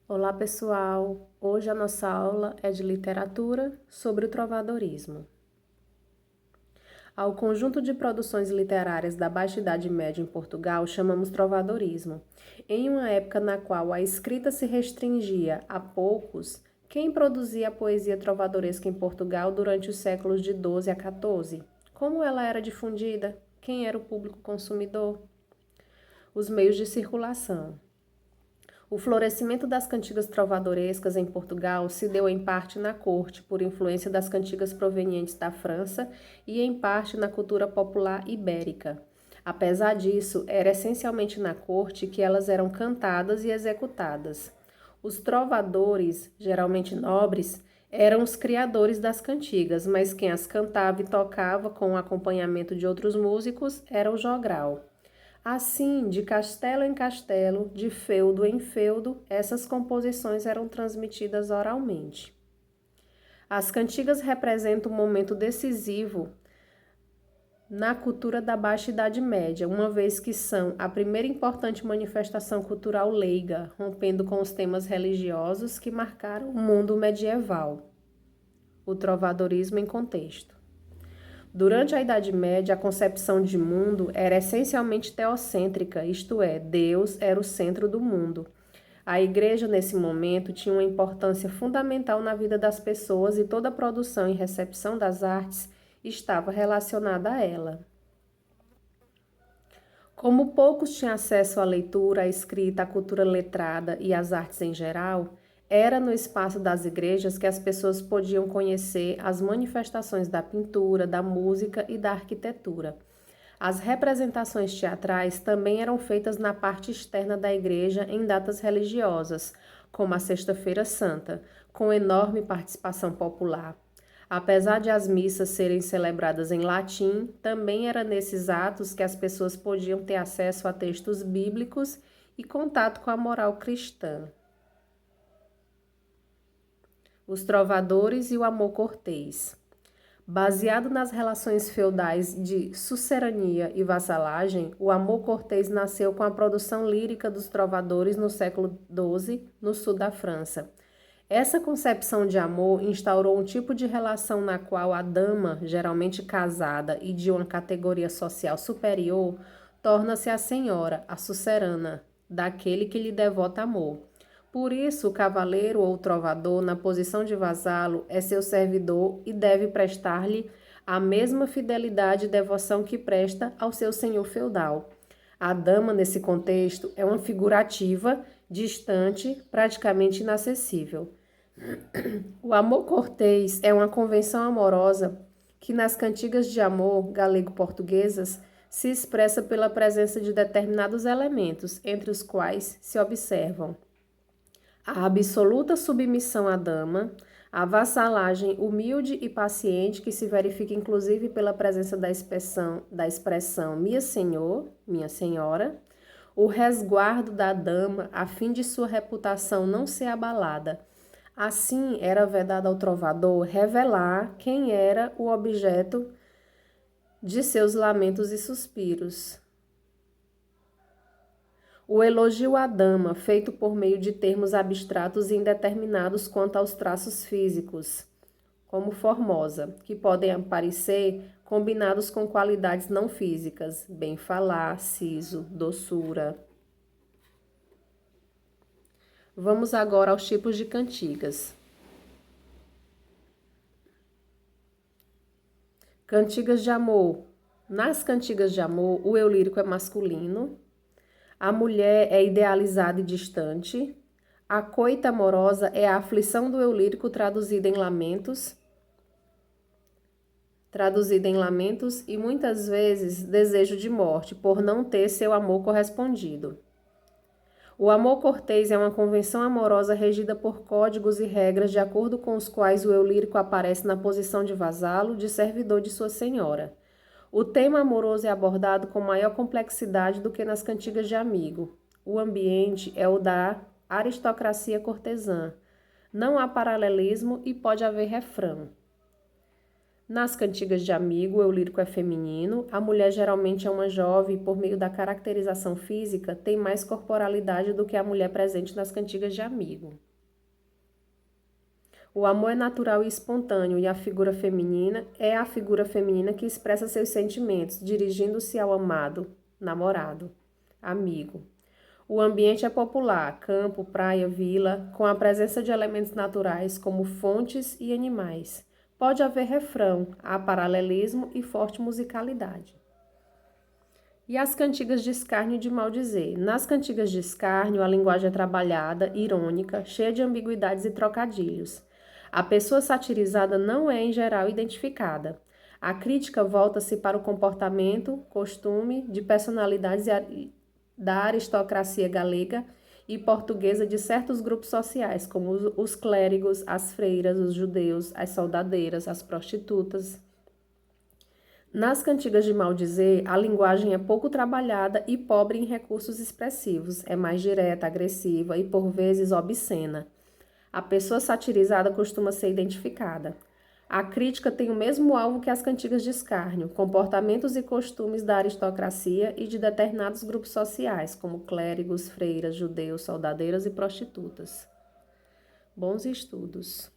Olá, pessoal! Hoje a nossa aula é de literatura sobre o trovadorismo. Ao conjunto de produções literárias da Baixa Idade Média em Portugal chamamos trovadorismo. Em uma época na qual a escrita se restringia a poucos, quem produzia a poesia trovadoresca em Portugal durante os séculos de 12 a 14? Como ela era difundida? Quem era o público consumidor? Os meios de circulação. O florescimento das cantigas trovadorescas em Portugal se deu em parte na corte, por influência das cantigas provenientes da França, e em parte na cultura popular ibérica. Apesar disso, era essencialmente na corte que elas eram cantadas e executadas. Os trovadores, geralmente nobres, eram os criadores das cantigas, mas quem as cantava e tocava com o acompanhamento de outros músicos era o jogral. Assim, de castelo em castelo, de feudo em feudo, essas composições eram transmitidas oralmente. As cantigas representam um momento decisivo na cultura da Baixa Idade Média, uma vez que são a primeira importante manifestação cultural leiga, rompendo com os temas religiosos que marcaram o mundo medieval. O trovadorismo em contexto. Durante a Idade Média, a concepção de mundo era essencialmente teocêntrica, isto é, Deus era o centro do mundo. A igreja, nesse momento, tinha uma importância fundamental na vida das pessoas e toda a produção e recepção das artes estava relacionada a ela. Como poucos tinham acesso à leitura, à escrita, à cultura letrada e às artes em geral, era no espaço das igrejas que as pessoas podiam conhecer as manifestações da pintura, da música e da arquitetura. As representações teatrais também eram feitas na parte externa da igreja em datas religiosas, como a Sexta-feira Santa, com enorme participação popular. Apesar de as missas serem celebradas em latim, também era nesses atos que as pessoas podiam ter acesso a textos bíblicos e contato com a moral cristã. Os trovadores e o amor cortês. Baseado nas relações feudais de sucerania e vassalagem, o amor cortês nasceu com a produção lírica dos trovadores no século XII, no sul da França. Essa concepção de amor instaurou um tipo de relação na qual a dama, geralmente casada e de uma categoria social superior, torna-se a senhora, a sucerana, daquele que lhe devota amor. Por isso, o cavaleiro ou trovador, na posição de vassalo, é seu servidor e deve prestar-lhe a mesma fidelidade e devoção que presta ao seu senhor feudal. A dama, nesse contexto, é uma figura ativa, distante, praticamente inacessível. O amor cortês é uma convenção amorosa que nas cantigas de amor galego-portuguesas se expressa pela presença de determinados elementos, entre os quais se observam a absoluta submissão à dama, a vassalagem humilde e paciente, que se verifica inclusive pela presença da expressão minha senhor, minha senhora, o resguardo da dama a fim de sua reputação não ser abalada. Assim, era vedado ao trovador revelar quem era o objeto de seus lamentos e suspiros. O elogio à dama, feito por meio de termos abstratos e indeterminados quanto aos traços físicos, como formosa, que podem aparecer combinados com qualidades não físicas, bem falar, siso, doçura. Vamos agora aos tipos de cantigas. Cantigas de amor. Nas cantigas de amor, o eu lírico é masculino, a mulher é idealizada e distante, a coita amorosa é a aflição do eu lírico traduzida em lamentos e muitas vezes desejo de morte por não ter seu amor correspondido. O amor cortês é uma convenção amorosa regida por códigos e regras de acordo com os quais o eu lírico aparece na posição de vassalo, de servidor de sua senhora. O tema amoroso é abordado com maior complexidade do que nas cantigas de amigo. O ambiente é o da aristocracia cortesã. Não há paralelismo e pode haver refrão. Nas cantigas de amigo, o eu lírico é feminino, a mulher geralmente é uma jovem e, por meio da caracterização física, tem mais corporalidade do que a mulher presente nas cantigas de amigo. O amor é natural e espontâneo e a figura feminina é a figura feminina que expressa seus sentimentos, dirigindo-se ao amado, namorado, amigo. O ambiente é popular, campo, praia, vila, com a presença de elementos naturais como fontes e animais. Pode haver refrão, há paralelismo e forte musicalidade. E as cantigas de escárnio e de maldizer. Nas cantigas de escárnio, a linguagem é trabalhada, irônica, cheia de ambiguidades e trocadilhos. A pessoa satirizada não é, em geral, identificada. A crítica volta-se para o comportamento, costume de personalidades da aristocracia galega e portuguesa de certos grupos sociais, como os clérigos, as freiras, os judeus, as soldadeiras, as prostitutas. Nas cantigas de maldizer, a linguagem é pouco trabalhada e pobre em recursos expressivos, é mais direta, agressiva e, por vezes, obscena. A pessoa satirizada costuma ser identificada. A crítica tem o mesmo alvo que as cantigas de escárnio, comportamentos e costumes da aristocracia e de determinados grupos sociais, como clérigos, freiras, judeus, soldadeiras e prostitutas. Bons estudos.